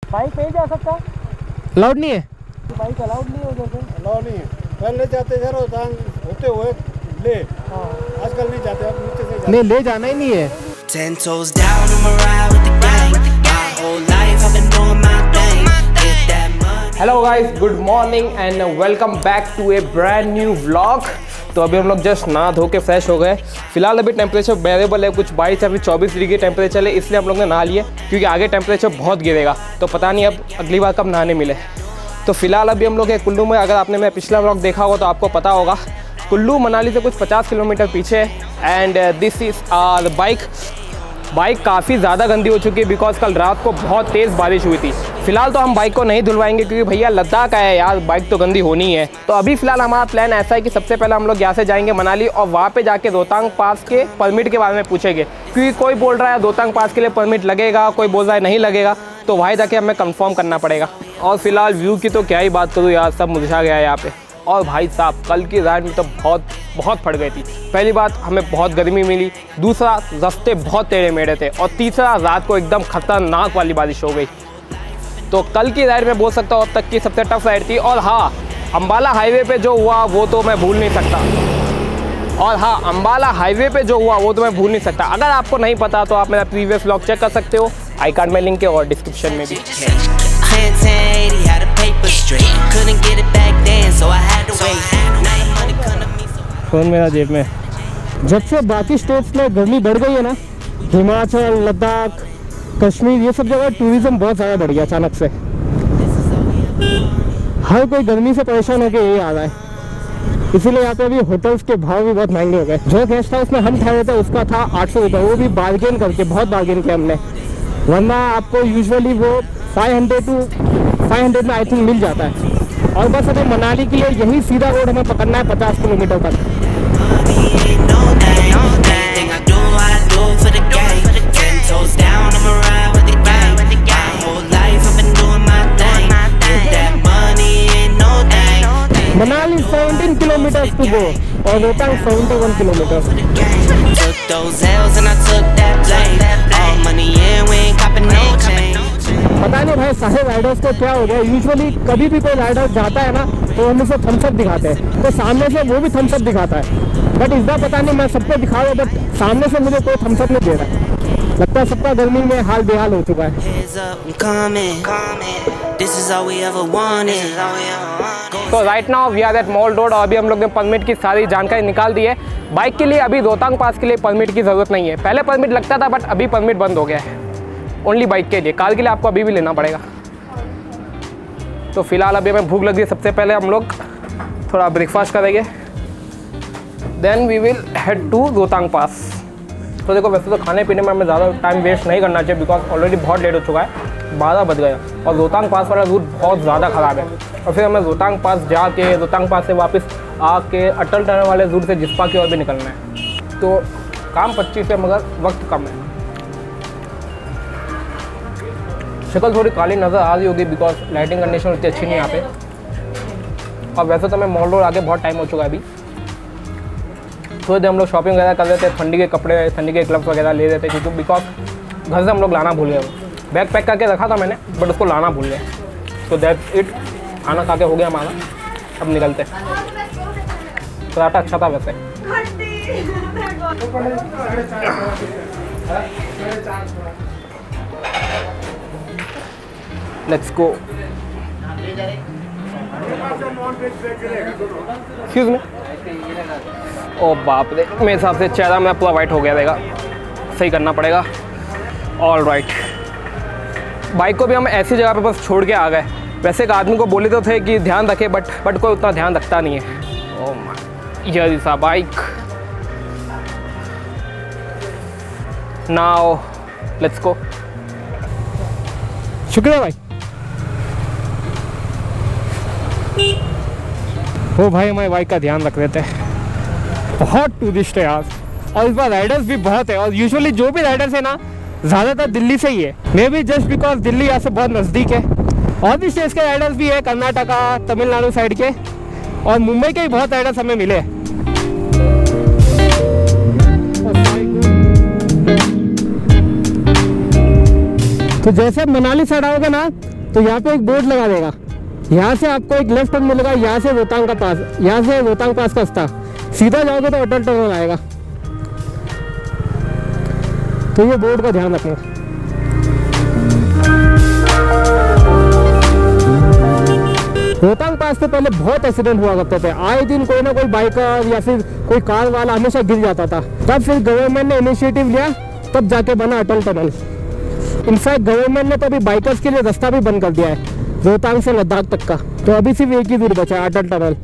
Bike पे ही जा सकता है? अलाउड नहीं है? बाइक अलाउड नहीं है उधर से? अलाउड नहीं है। पहले जाते थे रोहतांग होते हुए ले, आजकल नहीं जाते, अब नीचे से नहीं, ले जाना ही नहीं है। 10 toes down, I'm a ride with the gang. My whole life I've been doing my thing. Get that money. Hello guys, good morning and welcome back to a brand new vlog. तो अभी हम लोग just नहा धो के fresh हो गए। फिलहाल अभी टेम्परेचर वेरिएबल है, कुछ 22 या फिर 24 डिग्री टेम्परेचर है, इसलिए हम लोग ने नहा लिए क्योंकि आगे टेम्परेचर बहुत गिरेगा। तो पता नहीं अब अगली बार कब नहाने मिले। तो फिलहाल अभी हम लोग है कुल्लू में। अगर आपने मेरा पिछला व्लॉग देखा होगा तो आपको पता होगा कुल्लू मनाली से कुछ 50 किलोमीटर पीछे है। And this is our bike काफ़ी ज़्यादा गंदी हो चुकी है बिकॉज कल रात को बहुत तेज़ बारिश हुई थी। फिलहाल तो हम बाइक को नहीं धुलवाएंगे क्योंकि भैया लद्दाख आया है यार, बाइक तो गंदी होनी है। तो अभी फिलहाल हमारा प्लान ऐसा है कि सबसे पहले हम लोग यहाँ से जाएंगे मनाली और वहाँ पे जाके रोहतांग पास के परमिट के बारे में पूछेंगे, क्योंकि कोई बोल रहा है रोहतांग पास के लिए परमिट लगेगा, कोई बोल रहा है नहीं लगेगा, तो वहाँ जाके हमें कंफर्म करना पड़ेगा। और फिलहाल व्यू की तो क्या ही बात करूँ यार, सब मुरझा गया है यहाँ पे। और भाई साहब कल की रात में तो बहुत फट गई थी। पहली बात हमें बहुत गर्मी मिली, दूसरा रास्ते बहुत टेढ़े मेढ़े थे, और तीसरा रात को एकदम खतरनाक वाली बारिश हो गई। तो कल की राइड में बोल सकता हूँ अब तक की सबसे टफ राइड थी। और हाँ, अम्बाला हाईवे पे जो हुआ वो तो मैं भूल नहीं सकता। अगर आपको नहीं पता तो आप मेरा प्रीवियस व्लॉग चेक कर सकते हो, आई कार्ड में लिंक है और डिस्क्रिप्शन में भी। फोन मेरा जेब में। जब से बाकी स्टेट्स में गर्मी बढ़ गई है ना, हिमाचल, लद्दाख, कश्मीर, ये सब जगह टूरिज्म बहुत ज़्यादा बढ़ गया अचानक से। हर कोई गर्मी से परेशान होकर यही आ रहा है, इसीलिए यहाँ पे अभी होटल्स के भाव भी बहुत महंगे हो गए। जो गेस्ट हाउस में हम ठहरे थे उसका था 800 रुपये, वो भी बार्गेन करके, बहुत बार्गेन किया हमने, वरना आपको यूजुअली वो 500 में आई थिंक मिल जाता है। और बस अभी मनाली के लिए यही सीधा रोड हमें पकड़ना है 50 किलोमीटर तक। मनाली 17 किलोमीटर टू गो और रोहतांग 71 किलोमीटर। पता नहीं भाई सारे राइडर्स को क्या हो गया, यूजुअली कभी भी कोई राइडर जाता है ना तो हम उसे थम्स अप दिखाते हैं, तो सामने से वो भी थम्स अप दिखाता है। बट इस बार पता नहीं, मैं सबको दिखा रहा हूँ बट सामने से मुझे कोई थम्स अप नहीं दे रहा है। लगता है सबका गर्मी में हाल बेहाल हो चुका है। तो right now we are at Mall Road और अभी हम लोग ने परमिट की सारी जानकारी निकाल दी है। बाइक के लिए अभी रोहतांग पास के लिए परमिट की ज़रूरत नहीं है, पहले परमिट लगता था बट अभी परमिट बंद हो गया है, ओनली बाइक के लिए। कार के लिए आपको अभी भी लेना पड़ेगा। तो फिलहाल अभी हमें भूख लगी है, सबसे पहले हम लोग थोड़ा ब्रेकफास्ट करेंगे, then we will head to Rohtang pass. तो देखो वैसे तो खाने पीने में हमें ज़्यादा टाइम वेस्ट नहीं करना चाहिए बिकॉज ऑलरेडी बहुत लेट हो चुका है, 12 बज गया, और रोहतांग पास वाला रूट बहुत ज़्यादा ख़राब है। और फिर हमें रोहतांग पास जाके रोहतांग पास से वापस आके अटल टनल वाले रूट से जिस्पा की ओर भी निकलना है। तो काम 25 है मगर वक्त कम है। शक्ल थोड़ी काली नज़र आ रही होगी बिकॉज लाइटिंग कंडीशन उतनी अच्छी नहीं है यहाँ पे। और वैसे तो मैं मॉल रोड आके बहुत टाइम हो चुका है अभी। थोड़ी देर हम लोग शॉपिंग वगैरह कर रहे थे, ठंडी के कपड़े, ठंडी के ग्लव्स वगैरह ले रहे थे क्योंकि बिकॉज घर से हम लोग लाना भूल गए। बैग पैक करके रखा था मैंने बट उसको लाना भूल गए। तो दैट इट, खाना खा के हो गया हमारा, अब निकलते। पराठा अच्छा था वैसे। Let's go. Excuse me. ओ बाप रे, मेरे हिसाब से चेहरा मेरा पूरा वाइट हो गया रहेगा, सही करना पड़ेगा। ऑल राइट, बाइक को भी हम ऐसी जगह पे बस छोड़ के आ गए। वैसे एक आदमी को बोले तो थे कि ध्यान रखे बट कोई उतना ध्यान रखता नहीं है। Oh my, here is our bike. Now let's go. शुक्रिया भाई। वो भाई हमारी बाइक का ध्यान रख रहे थे। बहुत टूरिस्ट है यार, और इस बार राइडर्स भी बहुत है, और यूजुअली जो भी राइडर्स है ना ज़्यादातर दिल्ली से ही है। May be just because Delhi यहाँ से बहुत नज़दीक है। और भी स्टेट्स के राइडर्स भी है, कर्नाटका, तमिलनाडु साइड के, और मुंबई के भी बहुत राइडर्स हमें मिले। तो जैसे मनाली साइड आओगे ना तो यहाँ पे एक बोर्ड लगा देगा, यहाँ से आपको एक लेफ्ट टर्न मिलेगा, यहाँ से रोहतांग का पास, यहाँ से रोहतांग पास का रास्ता, सीधा जाओगे तो अटल टनल आएगा। तो ये बोर्ड का ध्यान रखना। रोहतांग पास से पहले बहुत एक्सीडेंट हुआ करते थे, आए दिन कोई ना कोई बाइकर या फिर कोई कार वाला हमेशा गिर जाता था। तब फिर गवर्नमेंट ने इनिशिएटिव लिया, तब जाके बना अटल टनल। इनफैक्ट गवर्नमेंट ने तो अभी बाइकर्स के लिए रास्ता भी बंद कर दिया है रोहतांग से लद्दाख तक का। तो अभी सिर्फ एक ही दूर बचा है, Atal tunnel,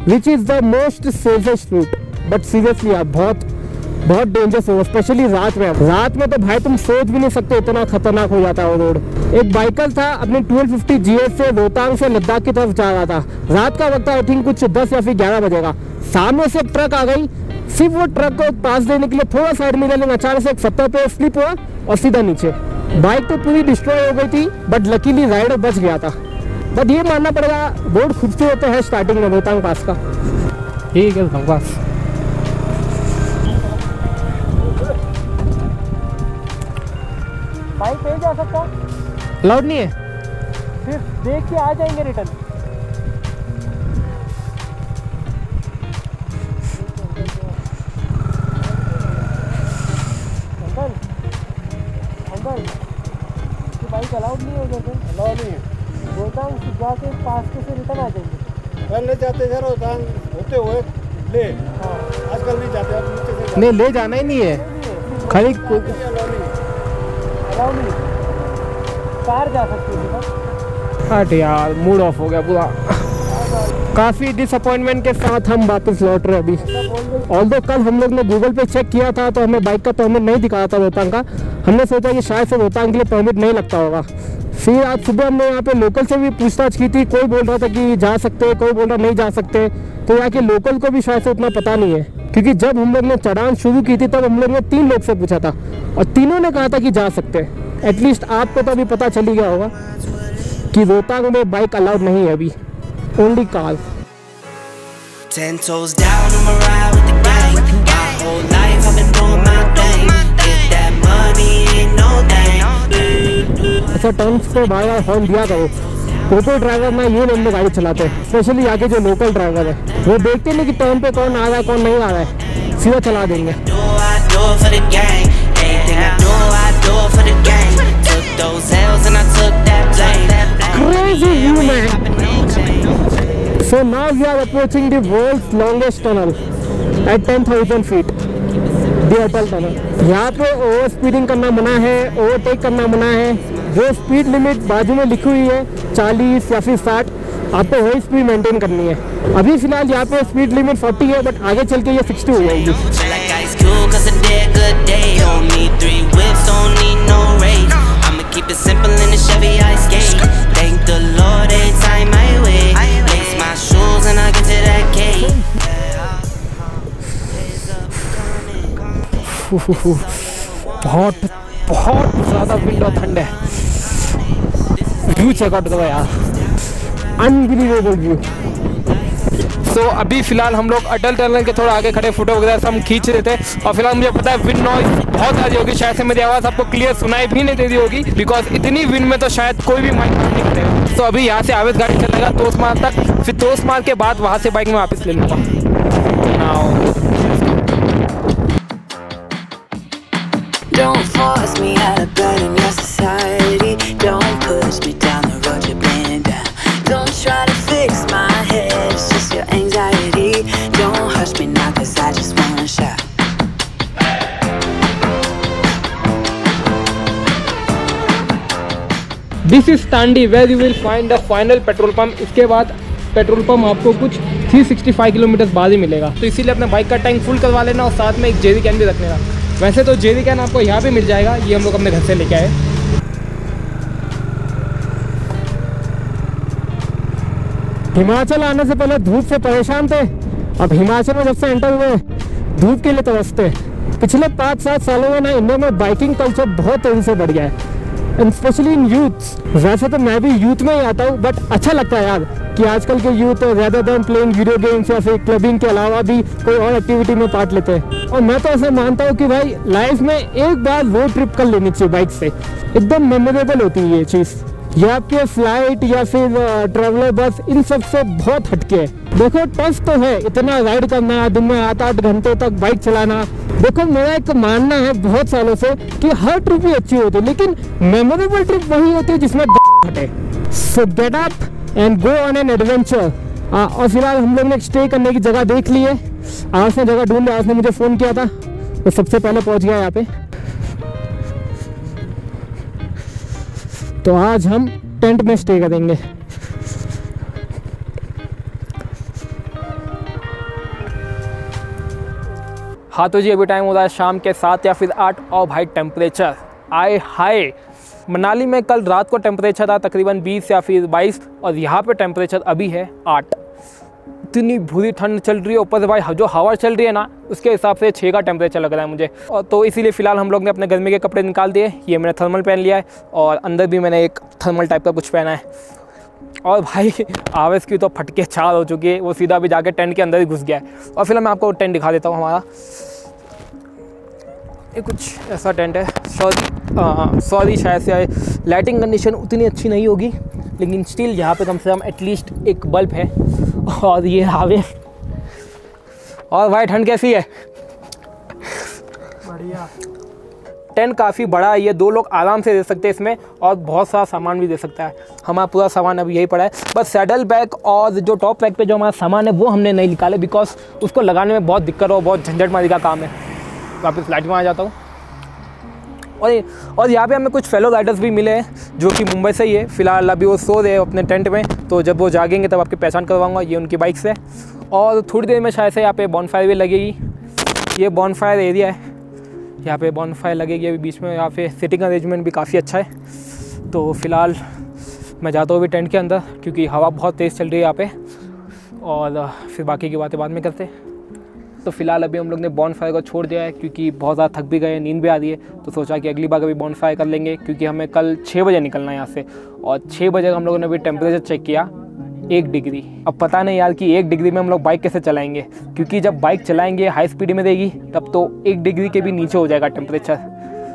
which is the most safest route. But seriously यार बहुत डेंजरस होगा, स्पेशली रात में। रात में तो भाई तुम सोच भी नहीं सकते, इतना खतरनाक हो जाता है वो रोड। एक बाइकर था अपने 1250 GS से रोहतांग से लद्दाख की तरफ जा रहा था, रात का वक्त आई थिंक कुछ 10 या फिर 11 बजेगा। सामने से ट्रक आ गई, सिर्फ वो ट्रक को पास देने के लिए थोड़ा साइड में, लेकिन अचानक से एक पत्थर पे स्लिप हुआ और सीधा नीचे। बाइक तो पूरी डिस्ट्रॉय हो गई थी, बट लकीली राइडर बच गया था। बट ये मानना पड़ेगा रोड खूबसूरत है स्टार्टिंग में रोहतांग पास का। ठीक है बस बाइक पे जा सकता, अलाउड नहीं है, फिर देख के आ जाएंगे रिटर्न। अंकल बाइक अलाउड नहीं है उधर, अलाउ नहीं है। रोहतांग जाके पास के से रिटर्न आ जाएंगे। पहले जाते थे रोहतांग होते हुए ले, आजकल नहीं जाते, अब नीचे से नहीं ले जाना ही नहीं है, खाली अलाउ नहीं है। अलाउ नहीं, कार जा सकती है। हट यार, मूड ऑफ हो गया पूरा। काफ़ी डिसअपॉइंटमेंट के साथ हम वापस लौट रहे अभी। ऑल्दो कल हम लोग ने गूगल पे चेक किया था तो हमें बाइक का परमिट नहीं दिखाया था रोहतांग का। हमने सोचा कि शायद से रोहतांग के लिए परमिट नहीं लगता होगा। फिर आज सुबह हमने यहाँ पे लोकल से भी पूछताछ की थी, कोई बोल रहा था कि जा सकते, कोई बोल रहा नहीं जा सकते। तो यहाँ के लोकल को भी शायद से उतना पता नहीं है, क्योंकि जब हम लोग ने चढ़ान शुरू की थी तब हम लोग ने 3 लोग से पूछा था और तीनों ने कहा था कि जा सकते हैं। एटलीस्ट आपको तो अभी पता चल ही गया होगा कि रोहतांग में बाइक अलाउड नहीं है अभी, only car. 10 toes down, I'ma ride with the gang. My whole life I've been doing my thing. Get that money, ain't no thing. ऐसा टर्न्स पे बार बार हॉर्न दिया करो। टोटो ड्राइवर ना ये लेन में गाड़ी चलाते हैं, स्पेशली यहाँ के जो लोकल ड्राइवर है, वो देखते नहीं कि टर्न पे कौन आ रहा है कौन नहीं आ रहा है, सीधा चला देंगे। I do it for the gang. Anything I do it for the gang. Took those L's and I took that blame. Crazy view, man. So now we are approaching the world's longest tunnel at 10,000 feet, the Atal tunnel. यहाँ पे over speeding करना मना है, overtake करना मना है। जो speed limit बाजू में लिखी हुई है 40 या फिर 60, आपको वही स्पीड मेंटेन करनी है। अभी फिलहाल यहाँ पे स्पीड लिमिट 40 है, बट आगे चल के ये 60 हो जाएगी। Like ice cube 'cause a day good day. Don't need 3 whips, don't need no race. I'ma keep it simple in the Chevy I skate. Thank the Lord every time I wait. Lace my shoes and I get to that cake. बहुत ज़्यादा wind और ठंड है। View checkout करो यार, unbelievable view. सो अभी फिलहाल हम लोग अटल टनल के थोड़ा आगे खड़े, फोटो वगैरह सब हम खींच रहे थे। और फिलहाल मुझे पता है विंड नॉइज बहुत ज़्यादा होगी, शायद से मेरी आवाज़ आपको क्लियर सुनाई भी नहीं दे रही होगी, बिकॉज इतनी विंड में तो शायद कोई भी माइक नहीं करेगा। तो अभी यहाँ से आवेद गाड़ी चलेगा तोसमार तक, फिर तोसमार के बाद वहाँ से बाइक में वापस ले लूँगा। Don't force me out of bed in your society. Don't push me down the road you're bringing down. Don't try to fix my head, it's just your anxiety. Don't hush me now 'cause I just wanna shout. This is Tandi where you will find the final petrol pump. इसके बाद petrol pump आपको कुछ 365 kilometre बाद ही मिलेगा, तो इसीलिए अपने bike का टैंक फुल करवा लेना और साथ में एक जेरी कैन भी रख लेना। वैसे तो जेरी कैन आपको यहाँ पे मिल जाएगा, ये हम लोग अपने घर से लेके आए। हिमाचल आने से पहले धूप से परेशान थे, अब हिमाचल में जब से एंटर हुए धूप के लिए तरसते। पिछले 5-7 सालों में ना इंडिया में बाइकिंग कल्चर बहुत तेजी से बढ़ गया है, एंड स्पेशली इन यूथ्स। वैसे तो मैं भी यूथ में ही आता हूँ, बट अच्छा लगता है यार कि आजकल के यूथ ज़्यादा देन प्लेइंग वीडियो गेम्स या फिर क्लबिंग के अलावा भी कोई और एक्टिविटी में पार्ट लेते हैं। और मैं तो ऐसा मानता हूँ कि भाई लाइफ में एक बार रोड ट्रिप कर लेनी चाहिए बाइक से, एकदम मेमोरेबल होती है ये चीज़। ये आपके फ्लाइट या फिर ट्रेवलर बस इन सब से बहुत हटके है। देखो टफ तो है इतना राइड करना, दिन में 8-8 घंटे तक बाइक चलाना। देखो मेरा एक मानना है बहुत सालों से कि हर ट्रिप ही अच्छी होती है, लेकिन मेमोरेबल ट्रिप वही होती है जिसमें हटे। सो get up and go on an adventure. और फिलहाल हम लोग ने स्टे करने की जगह देख ली है। आज ने जगह ढूंढ लिया, आज ने मुझे फ़ोन किया था तो सबसे पहले पहुंच गया यहाँ पे। तो आज हम टेंट में स्टे करेंगे। हाँ तो जी अभी टाइम हो रहा है शाम के 7 या फिर 8 और भाई टेम्परेचर आए हाय। मनाली में कल रात को टेम्परेचर था तकरीबन 20 या फिर 22 और यहाँ पे टेम्परेचर अभी है 8। इतनी बुरी ठंड चल रही है, ऊपर से भाई जो हवा चल रही है ना उसके हिसाब से 6 का टेम्परेचर लग रहा है मुझे। और तो इसीलिए फ़िलहाल हम लोग ने अपने गर्मी के कपड़े निकाल दिए। ये मैंने थर्मल पहन लिया है और अंदर भी मैंने एक थर्मल टाइप का कुछ पहना है। और भाई आवेश की तो फटके 4 हो चुकी है, वो सीधा भी जाके टेंट के अंदर ही घुस गया है। और फिलहाल मैं आपको टेंट दिखा देता हूँ हमारा। ये कुछ ऐसा टेंट है। सॉरी शायद से लाइटिंग कंडीशन उतनी अच्छी नहीं होगी, लेकिन स्टिल यहाँ पे कम से कम एटलीस्ट एक बल्ब है। और ये हावे। और भाई ठंड कैसी है? बढ़िया। टेंट काफ़ी बड़ा है, ये 2 लोग आराम से दे सकते हैं इसमें और बहुत सारा सामान भी दे सकता है। हमारा पूरा सामान अभी यही पड़ा है, बस सैडल बैग और जो टॉप रैक पे जो हमारा सामान है वो हमने नहीं निकाले, बिकॉज उसको लगाने में बहुत दिक्कत हो, बहुत झंझट मारी का काम है। वापस फ्लाइट में आ जाता हूँ। और यहाँ पे हमें कुछ फेलो राइडर्स भी मिले हैं जो कि मुंबई से ही है। फिलहाल अभी वो सो रहे हैं अपने टेंट में, तो जब वो जागेंगे तब आपकी पहचान करवाऊंगा। ये उनकी बाइक से। और थोड़ी देर में शायद से यहाँ पे बॉनफायर भी लगेगी। ये बॉनफायर एरिया है, यहाँ पे बॉनफायर लगेगी अभी बीच में। यहाँ पे सिटिंग अरेंजमेंट भी काफ़ी अच्छा है। तो फिलहाल मैं जाता हूँ अभी टेंट के अंदर क्योंकि हवा बहुत तेज़ चल रही है यहाँ पे। और फिर बाकी की बातें बाद में करते हैं। तो फिलहाल अभी हम लोग ने बॉनफायर को छोड़ दिया है क्योंकि बहुत ज़्यादा थक भी गए, नींद भी आ रही है। तो सोचा कि अगली बार कभी बॉनफायर कर लेंगे क्योंकि हमें कल 6 बजे निकलना है यहाँ से। और 6 बजे हम लोगों ने अभी टेम्परेचर चेक किया 1 डिग्री। अब पता नहीं यार कि 1 डिग्री में हम लोग बाइक कैसे चलाएंगे, क्योंकि जब बाइक चलाएंगे हाई स्पीड में रहेगी तब तो 1 डिग्री के भी नीचे हो जाएगा टेम्परेचर।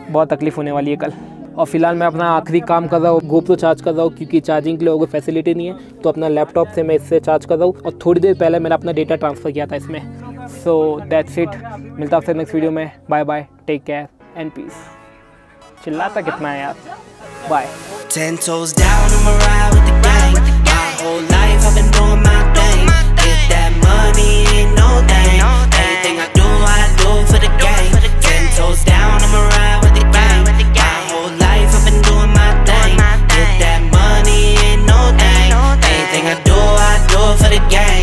बहुत तकलीफ़ होने वाली है कल। और फिलहाल मैं अपना आखिरी काम कर रहा हूँ, GoPro चार्ज कर रहा हूँ क्योंकि चार्जिंग के लिए कोई फैसिलिटी नहीं है। तो अपना लैपटॉप से मैं इससे चार्ज कर रहा हूँ और थोड़ी देर पहले मैंने अपना डेटा ट्रांसफ़र किया था इसमें। So that's it. मिलता आपसे नेक्स्ट वीडियो में। Bye bye, take care and peace. चिल्लाता कितना है यार। Bye. 10 toes down, I'ma ride with the gang. My whole life I've been doing my thing. Get that money, ain't no thing. Anything I do for the gang. 10 toes down, I'ma ride with the gang. My whole life I've been doing my thing. Get that money, ain't no thing. Anything I do for the gang.